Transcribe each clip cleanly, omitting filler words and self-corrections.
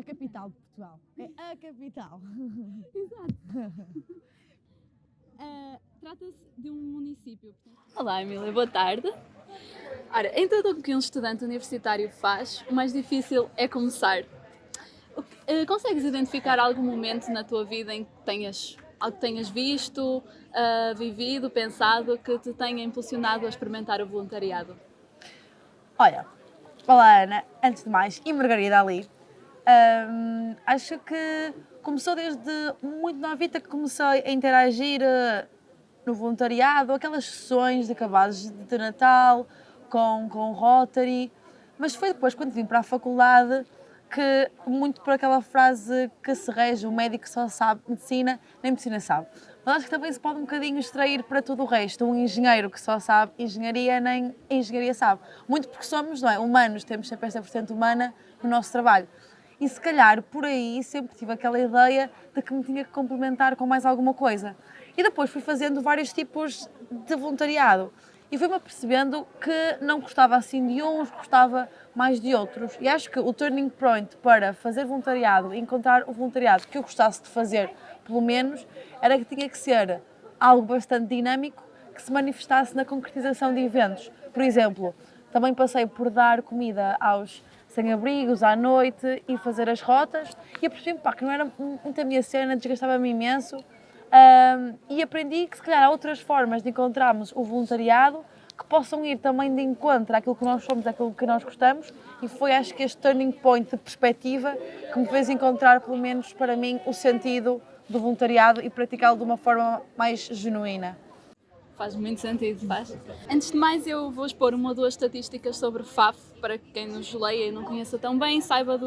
capital de Portugal. É a capital. Exato. Trata-se de um município. Olá, Emília, boa tarde. Ora, em tudo o que um estudante universitário faz, o mais difícil é começar. Consegues identificar algum momento na tua vida em que algo que tenhas visto, vivido, pensado, que te tenha impulsionado a experimentar o voluntariado? Olha, olá Ana, antes de mais, e Margarida ali. Acho que começou desde muito novita que comecei a interagir no voluntariado, aquelas sessões de cabazes de Natal, com o Rotary, mas foi depois, quando vim para a faculdade, que muito por aquela frase que se rege, o médico só sabe medicina, nem medicina sabe. Mas acho que também se pode um bocadinho extrair para tudo o resto. Um engenheiro que só sabe engenharia, nem engenharia sabe. Muito porque somos, não é, humanos, temos sempre esta vertente humana no nosso trabalho. E se calhar por aí sempre tive aquela ideia de que me tinha que complementar com mais alguma coisa. E depois fui fazendo vários tipos de voluntariado. E fui-me apercebendo que não gostava assim de uns, gostava mais de outros. E acho que o turning point para fazer voluntariado, encontrar o voluntariado que eu gostasse de fazer, pelo menos, era que tinha que ser algo bastante dinâmico, que se manifestasse na concretização de eventos. Por exemplo, também passei por dar comida aos sem-abrigos à noite e fazer as rotas e apercebi-me que não era muito a minha cena, desgastava-me imenso. E aprendi que se calhar há outras formas de encontrarmos o voluntariado que possam ir também de encontro àquilo que nós somos, àquilo que nós gostamos, e foi acho que este turning point de perspectiva que me fez encontrar, pelo menos para mim, o sentido do voluntariado e praticá-lo de uma forma mais genuína. Faz muito sentido, faz. Antes de mais, eu vou expor uma ou duas estatísticas sobre FAF, para quem nos leia e não conheça tão bem, saiba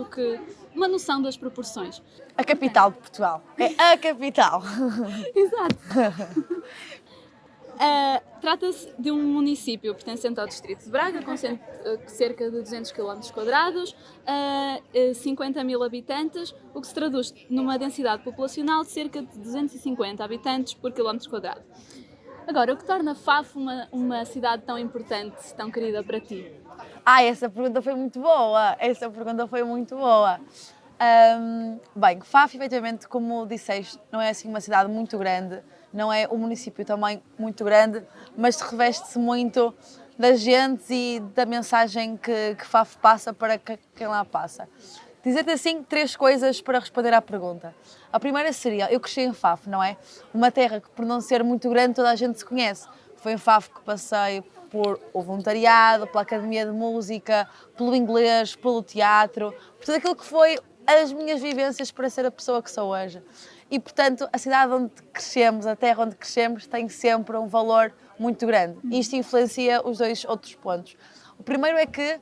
uma noção das proporções. A capital de Portugal. É a capital. Exato. Trata-se de um município pertencente ao distrito de Braga, com cerca de 200 km², 50 mil habitantes, o que se traduz numa densidade populacional de cerca de 250 habitantes por km². Agora, o que torna Faf uma cidade tão importante, tão querida para ti? Essa pergunta foi muito boa. Bem, Faf, efetivamente, como disseste, não é assim uma cidade muito grande, não é um município também muito grande, mas reveste-se muito da gente e da mensagem que Faf passa para quem lá passa. Dizer-te assim 3 coisas para responder à pergunta. A primeira seria, eu cresci em Faf, não é? Uma terra que, por não ser muito grande, toda a gente se conhece. Foi em Faf que passei por o voluntariado, pela academia de música, pelo inglês, pelo teatro, por tudo aquilo que foi as minhas vivências para ser a pessoa que sou hoje. E, portanto, a cidade onde crescemos, a terra onde crescemos, tem sempre um valor muito grande. Isto influencia os 2 outros pontos. O primeiro é que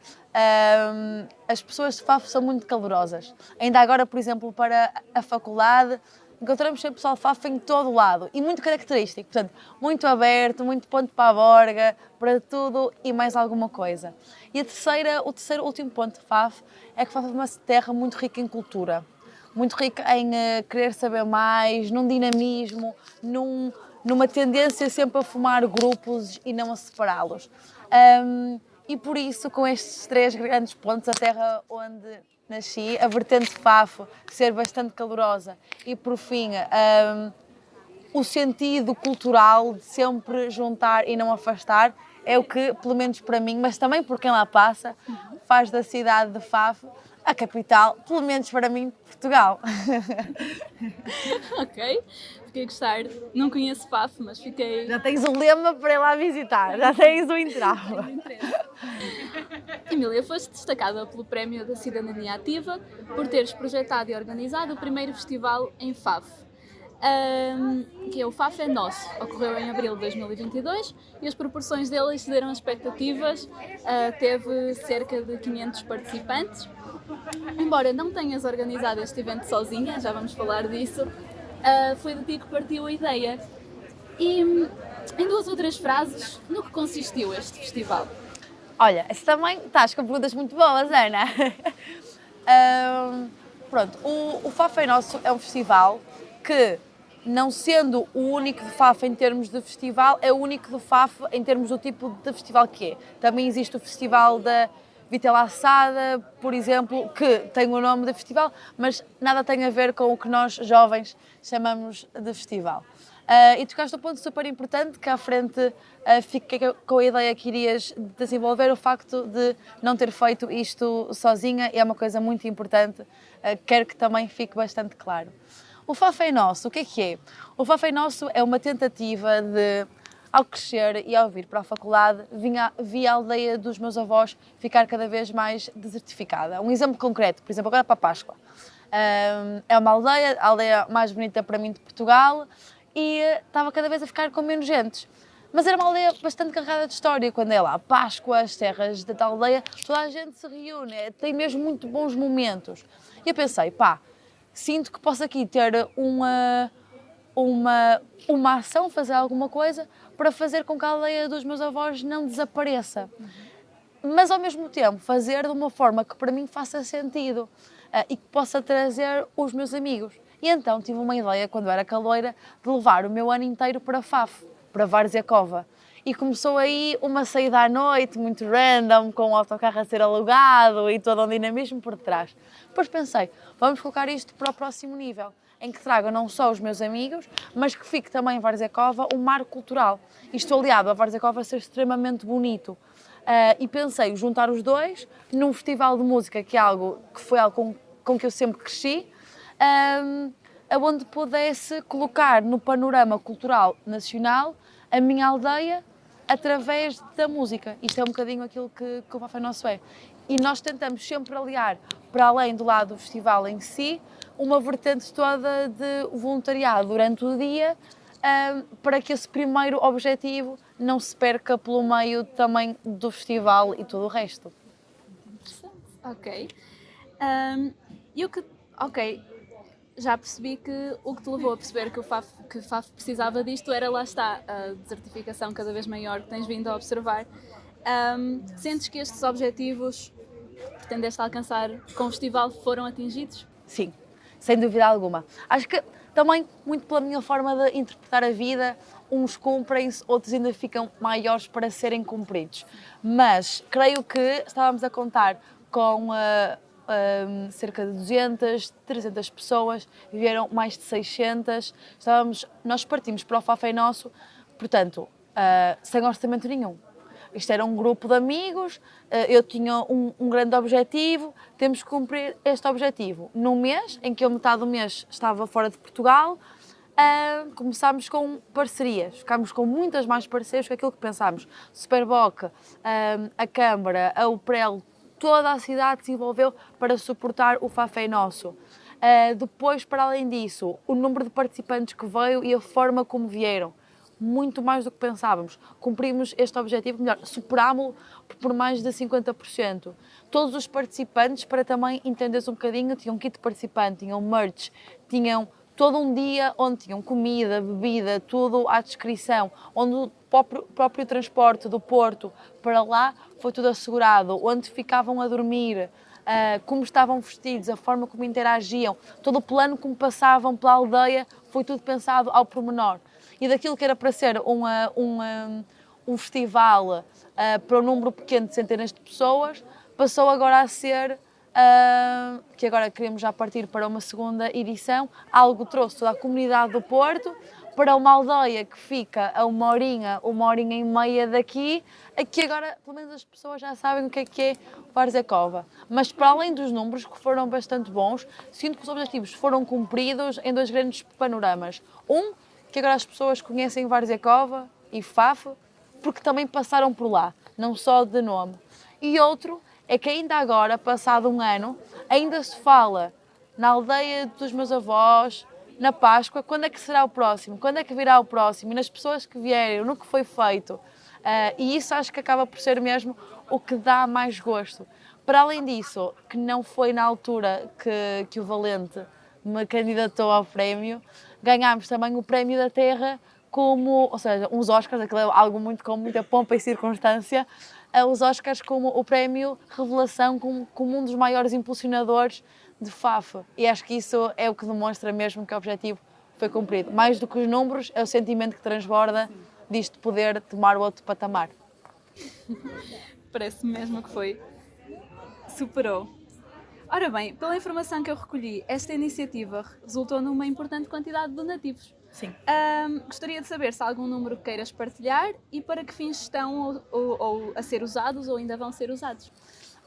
as pessoas de Faf são muito calorosas. Ainda agora, por exemplo, para a faculdade, encontramos sempre pessoal de Faf em todo o lado e muito característico. Portanto, muito aberto, muito ponto para a borga, para tudo e mais alguma coisa. E o terceiro último ponto de Faf é que Faf é uma terra muito rica em cultura. Muito rica em querer saber mais, num dinamismo, numa tendência sempre a formar grupos e não a separá-los. E por isso, com estes 3 grandes pontos, a terra onde nasci, a vertente Faf, ser bastante calorosa e, por fim, o sentido cultural de sempre juntar e não afastar, é o que, pelo menos para mim, mas também por quem lá passa, faz da cidade de Faf a capital, pelo menos para mim, Portugal. Ok, fiquei a gostar. Não conheço Faf, mas fiquei... Já tens o lema para ir lá visitar, já tens o entrave. Emília, foste destacada pelo Prémio da Cidadania Ativa por teres projetado e organizado o primeiro festival em Faf, que é o Faf é Nosso. Ocorreu em abril de 2022 e as proporções dele excederam as expectativas, teve cerca de 500 participantes. Embora não tenhas organizado este evento sozinha, já vamos falar disso, foi de ti que partiu a ideia. E em 2 ou 3 frases, no que consistiu este festival? Olha, esse também estás com perguntas muito boas, Ana. Pronto, o Faf é Nosso é um festival que, não sendo o único de Faf em termos de festival, é o único de Faf em termos do tipo de festival que é. Também existe o Festival da Vitela Assada, por exemplo, que tem o nome de festival, mas nada tem a ver com o que nós, jovens, chamamos de festival. E tocaste um ponto super importante, que à frente fiquei com a ideia que irias desenvolver, o facto de não ter feito isto sozinha, e é uma coisa muito importante, quero que também fique bastante claro. O Faf é Nosso, o que é? O Faf é Nosso é uma tentativa de, ao crescer e ao vir para a faculdade, vi a aldeia dos meus avós ficar cada vez mais desertificada. Um exemplo concreto, por exemplo, agora para a Páscoa. É uma aldeia, a aldeia mais bonita para mim de Portugal, e estava cada vez a ficar com menos gente. Mas era uma aldeia bastante carregada de história, quando é lá a Páscoa, as terras da tal aldeia, toda a gente se reúne, tem mesmo muito bons momentos. E eu pensei, sinto que posso aqui ter uma ação, fazer alguma coisa para fazer com que a aldeia dos meus avós não desapareça. Mas ao mesmo tempo fazer de uma forma que para mim faça sentido e que possa trazer os meus amigos. E então tive uma ideia, quando era caloira, de levar o meu ano inteiro para Faf, para Várzea Cova. E começou aí uma saída à noite, muito random, com o autocarro a ser alugado e todo um dinamismo por detrás. Depois pensei, vamos colocar isto para o próximo nível, em que traga não só os meus amigos, mas que fique também em Várzea Cova um marco cultural. Isto aliado a Várzea Cova ser extremamente bonito. E pensei juntar os dois num festival de música, que foi algo com que eu sempre cresci, onde pudesse colocar no panorama cultural nacional a minha aldeia através da música. Isto é um bocadinho aquilo que o Faf é Nosso é. E nós tentamos sempre aliar, para além do lado do festival em si, uma vertente toda de voluntariado durante o dia, para que esse primeiro objetivo não se perca pelo meio também do festival e todo o resto. Interessante. Ok. Ok, já percebi que o que te levou a perceber que o Faf precisava disto era, lá está, a desertificação cada vez maior que tens vindo a observar. Sentes que estes objetivos que pretendeste alcançar com o festival foram atingidos? Sim, sem dúvida alguma. Acho que também, muito pela minha forma de interpretar a vida, uns cumprem-se, outros ainda ficam maiores para serem cumpridos. Mas creio que estávamos a contar com cerca de 200, 300 pessoas, vieram mais de 600, nós partimos para o Faf é Nosso, portanto, sem orçamento nenhum. Isto era um grupo de amigos, eu tinha um grande objetivo, temos que cumprir este objetivo. Num mês, em que eu metade do mês estava fora de Portugal, começámos com parcerias, ficámos com muitas mais parcerias que aquilo que pensámos. Superboc, a Câmara, a UPREL, toda a cidade se envolveu para suportar o Faf é Nosso. Depois, para além disso, o número de participantes que veio e a forma como vieram, muito mais do que pensávamos. Cumprimos este objetivo, melhor, superámo-lo por mais de 50%. Todos os participantes, para também entenderes um bocadinho, tinham kit de participante, tinham merch, tinham todo um dia onde tinham comida, bebida, tudo à descrição, onde o próprio transporte do Porto para lá foi tudo assegurado, onde ficavam a dormir, como estavam vestidos, a forma como interagiam, todo o plano como passavam pela aldeia, foi tudo pensado ao pormenor. E daquilo que era para ser um festival para um número pequeno de centenas de pessoas, passou agora a ser, que agora queremos já partir para uma segunda edição, algo trouxe toda a comunidade do Porto para uma aldeia que fica a uma horinha e meia daqui, aqui agora pelo menos as pessoas já sabem o que é Várzea Cova. Mas para além dos números, que foram bastante bons, sinto que os objetivos foram cumpridos em dois grandes panoramas. Que agora as pessoas conhecem Várzea Cova e Faf, porque também passaram por lá, não só de nome. E outro é que ainda agora, passado um ano, ainda se fala na aldeia dos meus avós, na Páscoa, quando é que será o próximo, quando é que virá o próximo, e nas pessoas que vieram, no que foi feito. E isso acho que acaba por ser mesmo o que dá mais gosto. Para além disso, que não foi na altura que o Valente me candidatou ao prémio, ganhámos também o Prémio da Terra ou seja, uns Oscars, aquilo é algo com muita pompa e circunstância, os Oscars como o Prémio Revelação, como um dos maiores impulsionadores de Faf. E acho que isso é o que demonstra mesmo que o objetivo foi cumprido. Mais do que os números, é o sentimento que transborda disto poder tomar o outro patamar. Parece mesmo que foi. superou. Ora bem, pela informação que eu recolhi, esta iniciativa resultou numa importante quantidade de donativos. Sim. Gostaria de saber se há algum número que queiras partilhar e para que fins estão ou a ser usados ou ainda vão ser usados.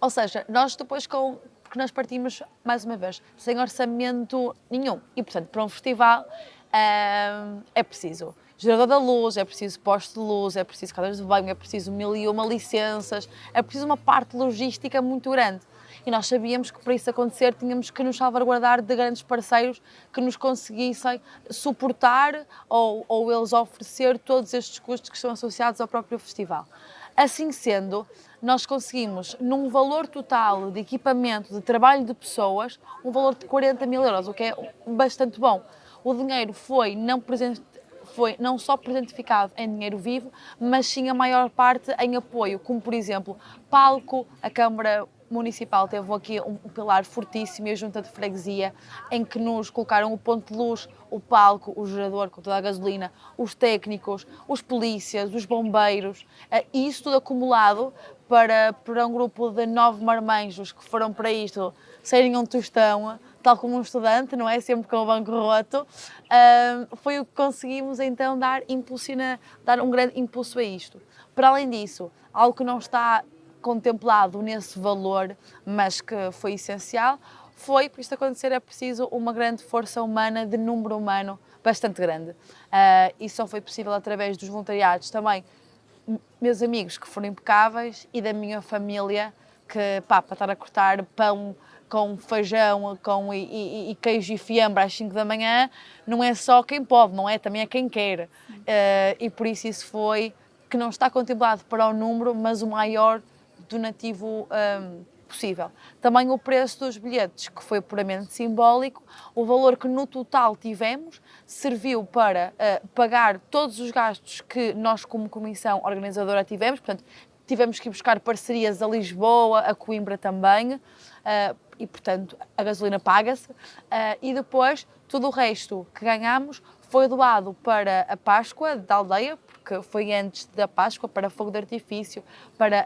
Ou seja, nós depois porque nós partimos, mais uma vez, sem orçamento nenhum. E, portanto, para um festival é preciso gerador da luz, é preciso poste de luz, é preciso casas de banho, é preciso 1001 licenças, é preciso uma parte logística muito grande. E nós sabíamos que para isso acontecer tínhamos que nos salvaguardar de grandes parceiros que nos conseguissem suportar ou eles oferecer todos estes custos que estão associados ao próprio festival. Assim sendo, nós conseguimos, num valor total de equipamento, de trabalho de pessoas, um valor de 40 mil euros, o que é bastante bom. O dinheiro foi não só presentificado em dinheiro vivo, mas sim a maior parte em apoio, como por exemplo, palco, a Câmara Municipal teve aqui um pilar fortíssimo e a Junta de Freguesia, em que nos colocaram o ponto de luz, o palco, o gerador com toda a gasolina, os técnicos, os polícias, os bombeiros, e isso tudo acumulado para um grupo de 9 marmanjos que foram para isto serem um tostão, tal como um estudante, não é? Sempre com o banco roto, foi o que conseguimos então dar um grande impulso a isto. Para além disso, algo que não está contemplado nesse valor, mas que foi essencial, foi, para isto acontecer, é preciso uma grande força humana, de número humano bastante grande. Isso só foi possível através dos voluntariados também, meus amigos que foram impecáveis e da minha família, que para estar a cortar pão com feijão e queijo e fiambre às 5 da manhã, não é só quem pode, não é? Também é quem quer. E por isso foi, que não está contemplado para o número, mas o maior donativo possível. Também o preço dos bilhetes, que foi puramente simbólico, o valor que no total tivemos serviu para pagar todos os gastos que nós como comissão organizadora tivemos, portanto, tivemos que ir buscar parcerias a Lisboa, a Coimbra também, e portanto a gasolina paga-se, e depois tudo o resto que ganhámos foi doado para a Páscoa da aldeia, porque foi antes da Páscoa, para fogo de artifício, para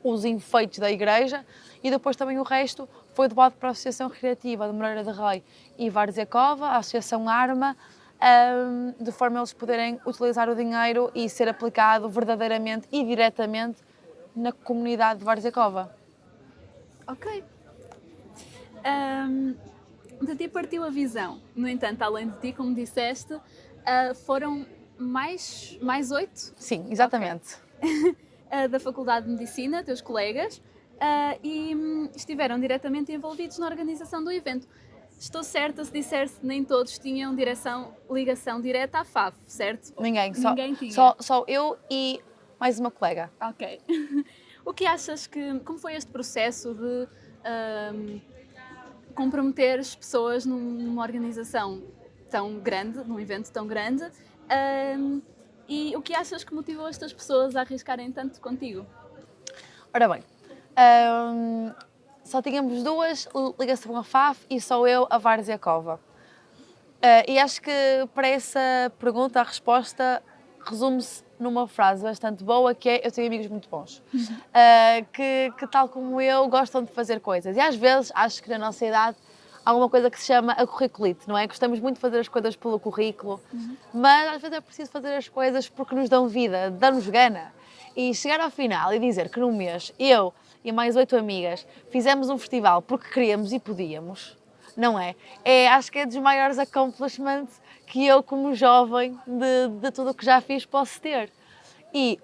os enfeites da igreja, e depois também o resto foi doado para a Associação Recreativa de Moreira de Rei e Várzea Cova, a Associação Arma, de forma a eles poderem utilizar o dinheiro e ser aplicado verdadeiramente e diretamente na comunidade de Várzea Cova. Ok. De ti partiu a visão. No entanto, além de ti, como disseste, foram mais 8? Sim, exatamente. Okay. Da Faculdade de Medicina, teus colegas, e estiveram diretamente envolvidos na organização do evento. Estou certa se disser que nem todos tinham ligação direta à FAF, certo? Ninguém tinha. Só eu e mais uma colega. Ok. O que achas como foi este processo de comprometer as pessoas numa organização tão grande, num evento tão grande, e o que achas que motivou estas pessoas a arriscarem tanto contigo? Ora bem, só tínhamos 2 ligações à FAF e só eu a Várzea Cova. E acho que para essa pergunta a resposta resume-se numa frase bastante boa, que é: eu tenho amigos muito bons, que tal como eu gostam de fazer coisas. E às vezes acho que na nossa idade há uma coisa que se chama a curriculite, não é? Gostamos muito de fazer as coisas pelo currículo, mas às vezes é preciso fazer as coisas porque nos dão vida, dão-nos gana. E chegar ao final e dizer que num mês eu e mais 8 amigas fizemos um festival porque queríamos e podíamos, não é? Acho que é dos maiores accomplishments que eu, como jovem, de tudo o que já fiz, posso ter. E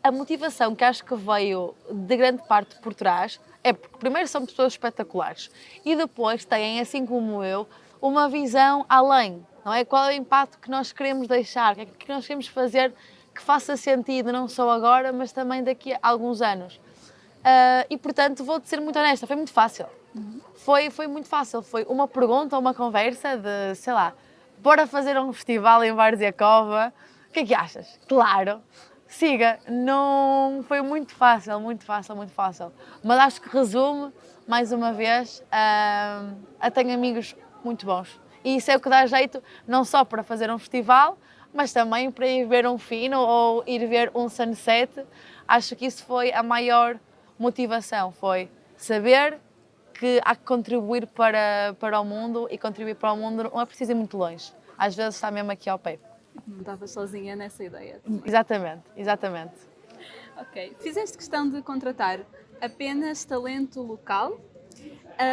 a motivação que acho que veio de grande parte por trás é porque, primeiro, são pessoas espetaculares e depois têm, assim como eu, uma visão além, não é? Qual é o impacto que nós queremos deixar, o que é que nós queremos fazer que faça sentido não só agora, mas também daqui a alguns anos. E, portanto, vou-te ser muito honesta, foi muito fácil. Foi muito fácil, foi uma pergunta, uma conversa de, sei lá, bora fazer um festival em Várzea Cova, o que é que achas? Claro, siga, não foi muito fácil, muito fácil, muito fácil. Mas acho que resume, mais uma vez, tenho amigos muito bons. E isso é o que dá jeito, não só para fazer um festival, mas também para ir ver um fino ou ir ver um sunset. Acho que isso foi a maior motivação foi saber que há que contribuir para o mundo, e contribuir para o mundo não é preciso ir muito longe. Às vezes está mesmo aqui ao pé. Não estavas sozinha nessa ideia. Exatamente, exatamente. Ok. Fizeste questão de contratar apenas talento local,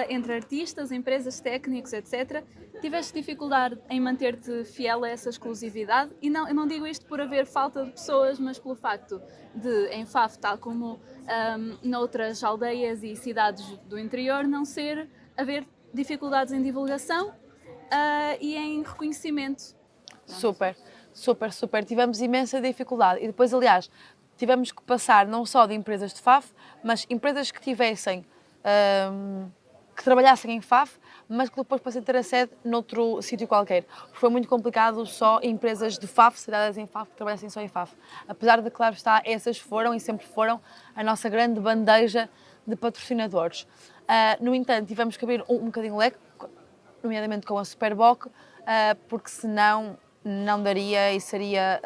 entre artistas, empresas, técnicos, etc. Tiveste dificuldade em manter-te fiel a essa exclusividade? E não, eu não digo isto por haver falta de pessoas, mas pelo facto de, em Faf, tal como noutras aldeias e cidades do interior, não haver dificuldades em divulgação e em reconhecimento. Super, super, super. Tivemos imensa dificuldade. E depois, aliás, tivemos que passar não só de empresas de Faf, mas empresas que tivessem, que trabalhassem em Faf, mas que depois passassem a ter a sede noutro sítio qualquer. Foi muito complicado só empresas de Faf, cidades em Faf, que trabalhassem só em Faf. Apesar de, claro está, essas foram e sempre foram a nossa grande bandeja de patrocinadores. No entanto, tivemos que abrir um bocadinho o leque, nomeadamente com a Superboc, porque senão não daria e seria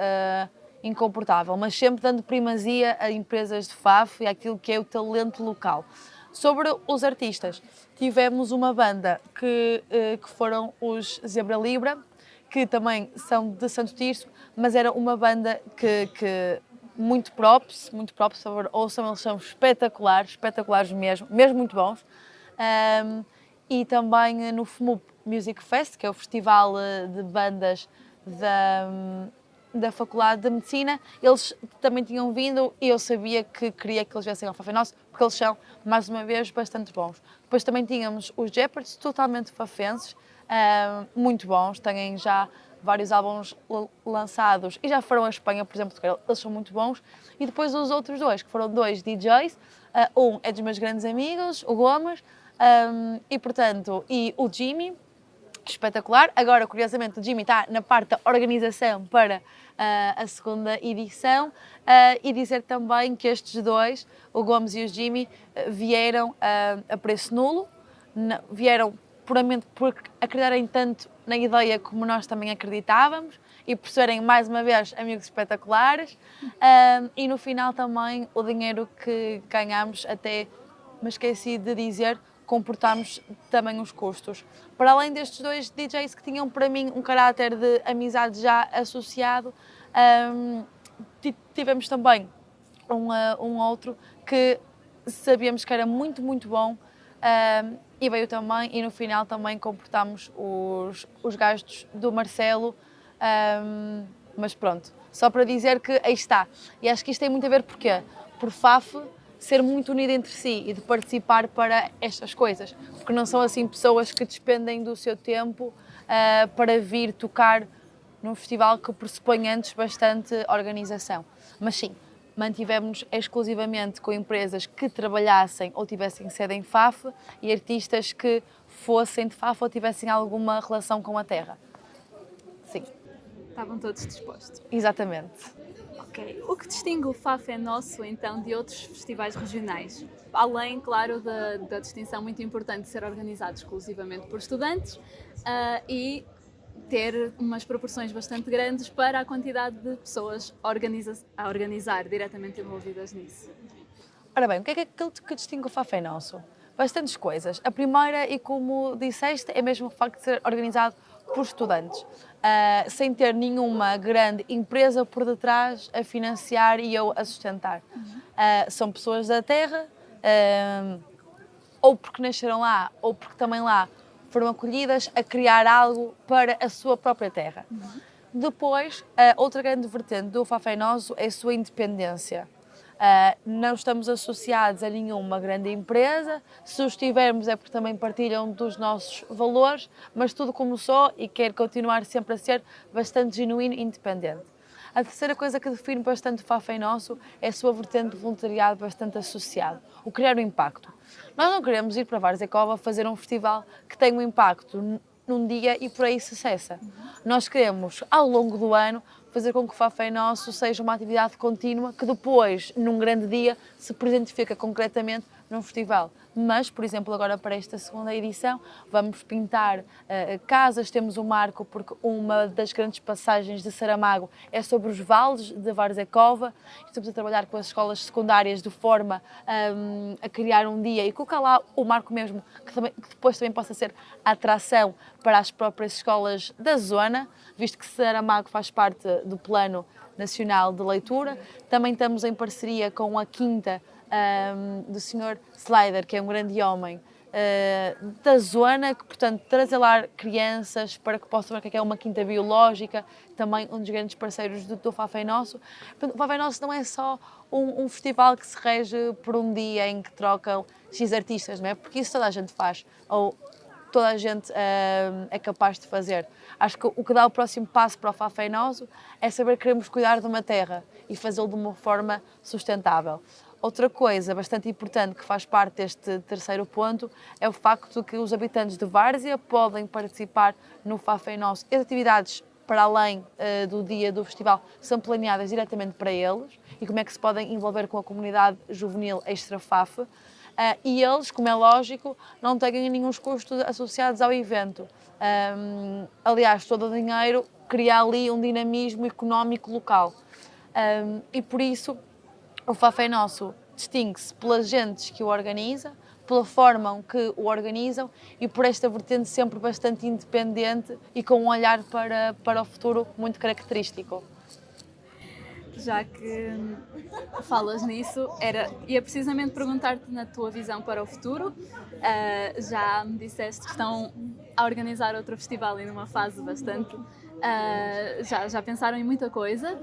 incomportável, mas sempre dando primazia a empresas de Faf e àquilo que é o talento local. Sobre os artistas, tivemos uma banda que foram os Zebra Libra, que também são de Santo Tirso, mas era uma banda que muito props, por favor, ouçam, eles são espetaculares, espetaculares mesmo, mesmo muito bons. E também no FMUP Music Fest, que é o festival de bandas da Faculdade de Medicina, eles também tinham vindo e eu sabia que queria que eles viessem ao Faf é Nosso, porque eles são, mais uma vez, bastante bons. Depois também tínhamos os Jeopards, totalmente fafenses, muito bons, têm já vários álbuns lançados e já foram à Espanha, por exemplo, eles são muito bons. E depois os outros dois, que foram dois DJs, um é dos meus grandes amigos, o Gomes, e o Jimmy, espetacular. Agora, curiosamente, o Jimmy está na parte da organização para a segunda edição, e dizer também que estes dois, o Gomes e o Jimmy, vieram a preço nulo, vieram puramente por acreditarem tanto na ideia como nós também acreditávamos e por serem, mais uma vez, amigos espetaculares, e no final também o dinheiro que ganhamos, até me esqueci de dizer, comportámos também os custos. Para além destes dois DJs que tinham para mim um caráter de amizade já associado, tivemos também um outro que sabíamos que era muito, muito bom, e veio também, e no final também comportámos os gastos do Marcelo, mas pronto, só para dizer que aí está. E acho que isto tem muito a ver porquê? Por Faf ser muito unida entre si e de participar para estas coisas, porque não são assim pessoas que despendem do seu tempo para vir tocar num festival que pressupõe antes bastante organização. Mas sim, mantivemos exclusivamente com empresas que trabalhassem ou tivessem sede em Faf e artistas que fossem de Faf ou tivessem alguma relação com a terra. Sim. Estavam todos dispostos. Exatamente. Ok. O que distingue o Faf é Nosso, então, de outros festivais regionais? Além, claro, da distinção muito importante de ser organizado exclusivamente por estudantes e ter umas proporções bastante grandes para a quantidade de pessoas a organizar diretamente envolvidas nisso. Ora bem, o que é aquilo que distingue o Faf é Nosso? Bastantes coisas. A primeira, e como disseste, é mesmo o facto de ser organizado por estudantes, sem ter nenhuma grande empresa por detrás a financiar e a sustentar. São pessoas da terra, ou porque nasceram lá, ou porque também lá foram acolhidas a criar algo para a sua própria terra. Depois, outra grande vertente do Faf é Nosso é a sua independência. Não estamos associados a nenhuma grande empresa, se o estivermos é porque também partilham dos nossos valores, mas tudo começou e quer continuar sempre a ser bastante genuíno e independente. A terceira coisa que define bastante o Faf é Nosso é a sua vertente de voluntariado bastante associado, o criar um impacto. Nós não queremos ir para Varzecova fazer um festival que tenha um impacto num dia e por aí se cessa. Nós queremos, ao longo do ano, fazer com que o Faf é Nosso seja uma atividade contínua que depois, num grande dia, se presentifica concretamente num festival. Mas, por exemplo, agora para esta segunda edição, vamos pintar casas, temos um marco, porque uma das grandes passagens de Saramago é sobre os vales de Varzekova. Estamos a trabalhar com as escolas secundárias de forma a criar um dia e colocar lá o marco mesmo, que depois também possa ser atração para as próprias escolas da zona, visto que Saramago faz parte do Plano Nacional de Leitura. Também estamos em parceria com a Quinta do Sr. Slider, que é um grande homem da zona, que, portanto, trazer lá crianças para que possam ver que é uma quinta biológica, também um dos grandes parceiros do Fafé Nosso. O Fafé Nosso não é só um festival que se rege por um dia em que trocam X artistas, não é? Porque isso toda a gente faz, ou toda a gente é capaz de fazer. Acho que o que dá o próximo passo para o Fafé Nosso é saber que queremos cuidar de uma terra e fazê-lo de uma forma sustentável. Outra coisa bastante importante que faz parte deste terceiro ponto é o facto de que os habitantes de Várzea podem participar no Fafé Nosso. As atividades para além do dia do festival são planeadas diretamente para eles e como é que se podem envolver com a comunidade juvenil extra-FAF. E eles, como é lógico, não têm nenhum custos associados ao evento. Aliás, todo o dinheiro cria ali um dinamismo económico local. E por isso o Fafé Nosso distingue-se pelas gentes que o organiza, pela forma que o organizam e por esta vertente sempre bastante independente e com um olhar para o futuro muito característico. Já que falas nisso, ia precisamente perguntar-te na tua visão para o futuro. Já me disseste que estão a organizar outro festival e numa fase bastante... já pensaram em muita coisa.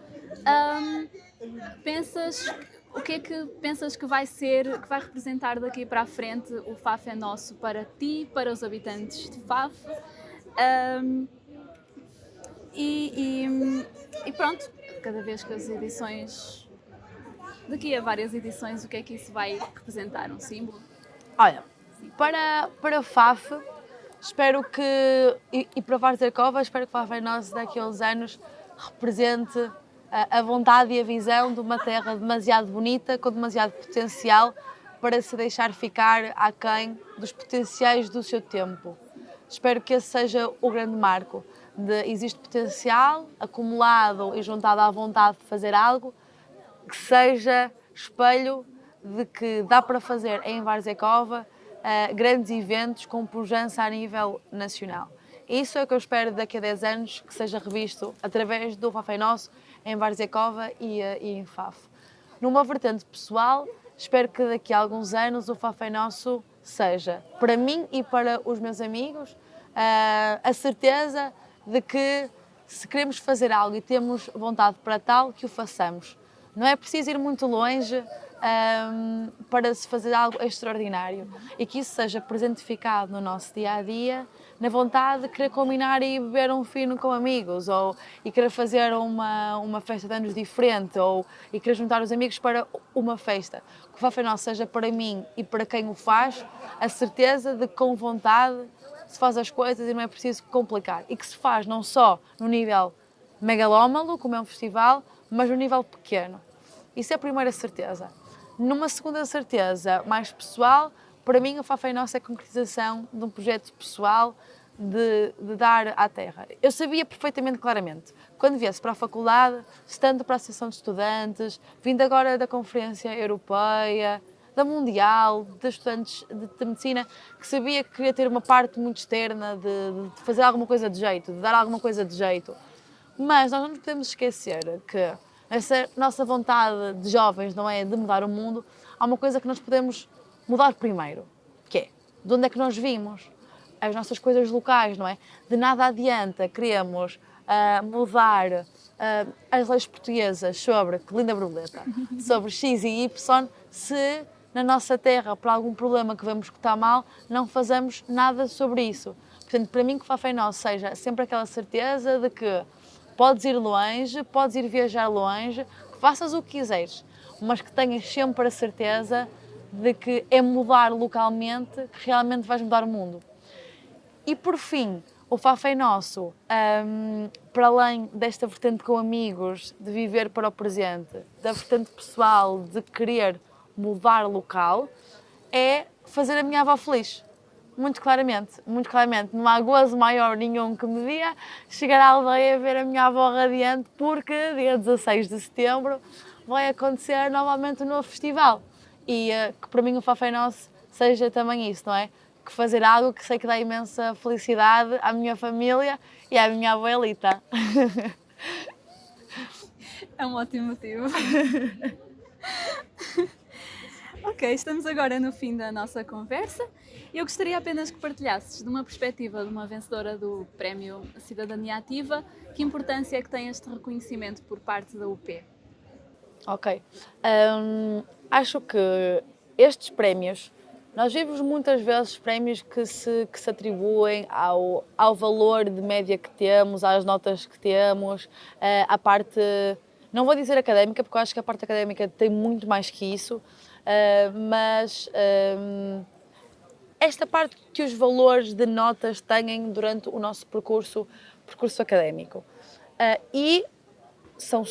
O que é que pensas que vai representar daqui para a frente o Fafé Nosso para ti, para os habitantes de Faf? E pronto, cada vez que as edições, daqui a várias edições, o que é que isso vai representar? Um símbolo? Olha, para Faf, espero que, e para Varzekova, espero que o Fafé Nosso daqui a uns anos represente a vontade e a visão de uma terra demasiado bonita, com demasiado potencial, para se deixar ficar aquém dos potenciais do seu tempo. Espero que esse seja o grande marco. Existe potencial acumulado e juntado à vontade de fazer algo que seja espelho de que dá para fazer em Varzekova grandes eventos com pujança a nível nacional. Isso é o que eu espero daqui a 10 anos que seja revisto através do Fafé Nosso em Varzekova e em Faf. Numa vertente pessoal, espero que daqui a alguns anos o Fafé Nosso seja, para mim e para os meus amigos, a certeza de que se queremos fazer algo e temos vontade para tal, que o façamos. Não é preciso ir muito longe para se fazer algo extraordinário e que isso seja presentificado no nosso dia-a-dia, na vontade de querer combinar e beber um fino com amigos e querer fazer uma festa de anos diferente e querer juntar os amigos para uma festa. Que o Fafé Nosso seja para mim e para quem o faz a certeza de que com vontade se faz as coisas e não é preciso complicar. E que se faz não só no nível megalómano, como é um festival, mas no nível pequeno. Isso é a primeira certeza. Numa segunda certeza, mais pessoal, para mim o Fafé Nosso é a concretização de um projeto pessoal de dar à terra. Eu sabia perfeitamente, claramente, quando viesse para a faculdade, estando para a Associação de Estudantes, vindo agora da Conferência Europeia, da Mundial, de estudantes de Medicina, que sabia que queria ter uma parte muito externa, de fazer alguma coisa de jeito, de dar alguma coisa de jeito. Mas nós não nos podemos esquecer que essa nossa vontade de jovens, não é, de mudar o mundo, há uma coisa que nós podemos mudar primeiro, que é, de onde é que nós vimos? As nossas coisas locais, não é? De nada adianta queremos mudar as leis portuguesas sobre, que linda borboleta, sobre X e Y, se na nossa terra, por algum problema que vemos que está mal, não fazemos nada sobre isso. Portanto, para mim que o Fafé Nosso seja sempre aquela certeza de que podes ir longe, podes ir viajar longe, que faças o que quiseres, mas que tenhas sempre a certeza de que é mudar localmente que realmente vais mudar o mundo. E por fim, o Fafé Nosso, para além desta vertente com amigos, de viver para o presente, da vertente pessoal de querer mudar local, é fazer a minha avó feliz. Muito claramente, muito claramente. Não há gozo maior nenhum que me dê chegar à aldeia e ver a minha avó radiante, porque dia 16 de setembro vai acontecer novamente um novo festival. E que para mim o Fafé Nosso seja também isso, não é? Que fazer algo que sei que dá imensa felicidade à minha família e à minha abuelita. É um ótimo motivo. Ok, estamos agora no fim da nossa conversa. Eu gostaria apenas que partilhasses, de uma perspectiva de uma vencedora do Prémio Cidadania Ativa, que importância é que tem este reconhecimento por parte da UP? Ok. Acho que estes prémios, nós vimos muitas vezes prémios que se atribuem ao valor de média que temos, às notas que temos, à parte, não vou dizer académica, porque eu acho que a parte académica tem muito mais que isso, mas esta parte que os valores de notas têm durante o nosso percurso académico. E são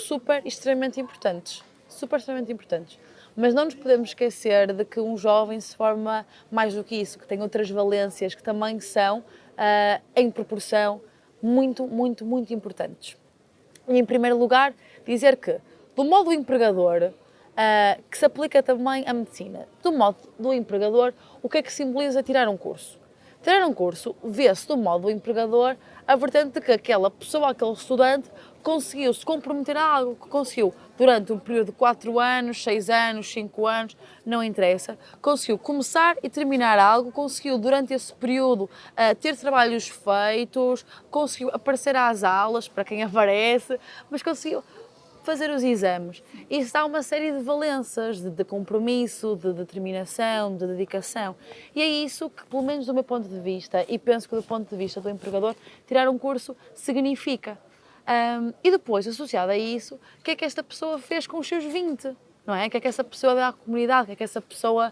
extremamente importantes. Extremamente importantes. Mas não nos podemos esquecer de que um jovem se forma mais do que isso, que tem outras valências que também são, em proporção, muito importantes. E, em primeiro lugar, dizer que, do modo empregador, que se aplica também à medicina, do modo do empregador, o que é que simboliza tirar um curso? Tirar um curso vê-se do modo do empregador a vertente de que aquela pessoa, aquele estudante, conseguiu se comprometer a algo, que conseguiu, durante um período de 4 anos, 6 anos, 5 anos, não interessa, conseguiu começar e terminar algo, conseguiu durante esse período ter trabalhos feitos, conseguiu aparecer às aulas, para quem aparece, mas conseguiu fazer os exames. Isso dá uma série de valências, de compromisso, de determinação, de dedicação. E é isso que, pelo menos do meu ponto de vista, e penso que do ponto de vista do empregador, tirar um curso significa. E depois, associado a isso, o que é que esta pessoa fez com os seus 20? Não é? O que é que essa pessoa dá à comunidade? O que é que essa pessoa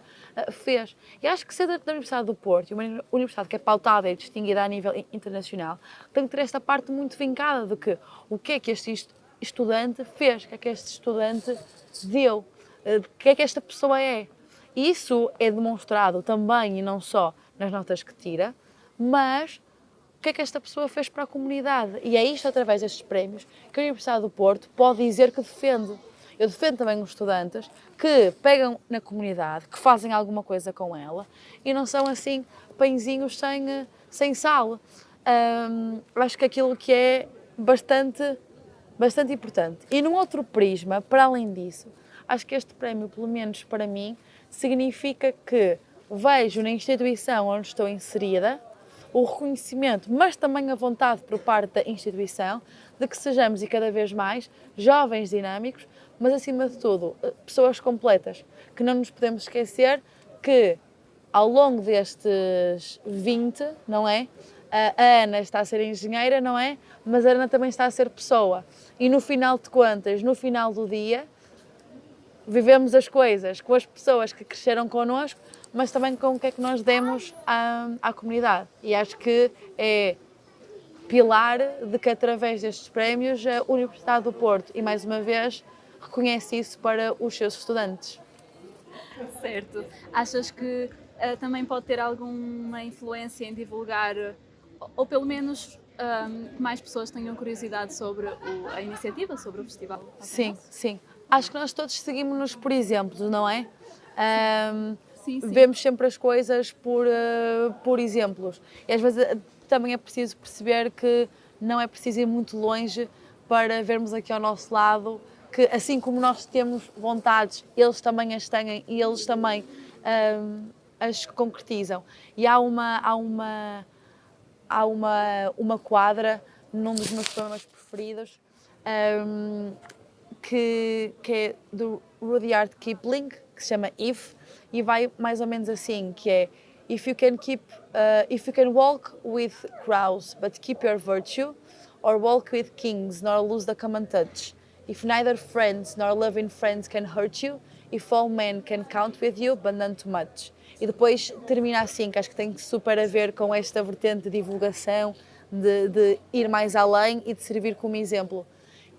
fez? E acho que ser da Universidade do Porto, uma universidade que é pautada e distinguida a nível internacional, tem que ter esta parte muito vincada de que o que é que este estudante fez, o que é que este estudante deu, o que é que esta pessoa é. E isso é demonstrado também e não só nas notas que tira, mas o que é que esta pessoa fez para a comunidade. E é isto, através destes prémios, que a Universidade do Porto pode dizer que defende. Eu defendo também os estudantes que pegam na comunidade, que fazem alguma coisa com ela e não são assim pãezinhos sem sal. Acho que aquilo que é bastante importante. E num outro prisma, para além disso, acho que este prémio, pelo menos para mim, significa que vejo na instituição onde estou inserida o reconhecimento, mas também a vontade por parte da instituição de que sejamos e cada vez mais jovens dinâmicos, mas acima de tudo pessoas completas, que não nos podemos esquecer que ao longo destes 20, não é? A Ana está a ser engenheira, não é? Mas a Ana também está a ser pessoa. E no final de contas, no final do dia, vivemos as coisas com as pessoas que cresceram connosco, mas também com o que é que nós demos à comunidade. E acho que é pilar de que, através destes prémios, a Universidade do Porto, e mais uma vez, reconhece isso para os seus estudantes. Certo. Achas que também pode ter alguma influência em divulgar, ou pelo menos que mais pessoas tenham curiosidade sobre a iniciativa, sobre o festival? Sim, sim. Acho que nós todos seguimos-nos por exemplos, não é? Sim. Vemos sempre as coisas por exemplos. E às vezes também é preciso perceber que não é preciso ir muito longe para vermos aqui ao nosso lado que, assim como nós temos vontades, eles também as têm e eles também as concretizam. E há uma quadra num dos meus poemas preferidos que é do Rudyard Kipling, que se chama If, e vai mais ou menos assim, que é if you can walk with crows but keep your virtue, or walk with kings nor lose the common touch, if neither friends nor loving friends can hurt you, if all men can count with you but none too much. E depois termina assim, que acho que tem super a ver com esta vertente de divulgação, de ir mais além e de servir como exemplo,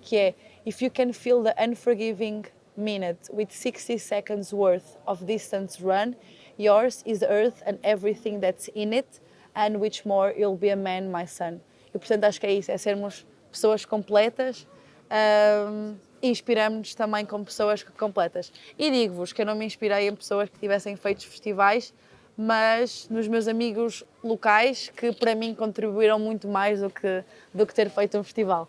que é if you can feel the unforgiving minute with 60 seconds worth of distance run, yours is the earth and everything that's in it, and which more you'll be a man, my son. E portanto acho que é isso, é sermos pessoas completas e inspiramos-nos também com pessoas completas. E digo-vos que eu não me inspirei em pessoas que tivessem feito festivais, mas nos meus amigos locais que para mim contribuíram muito mais do que ter feito um festival.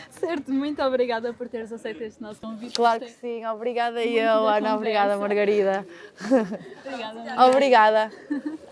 Certo, muito obrigada por teres aceito este nosso convite. Claro que sim, obrigada eu, Ana, obrigada Margarida. Obrigada. Obrigada.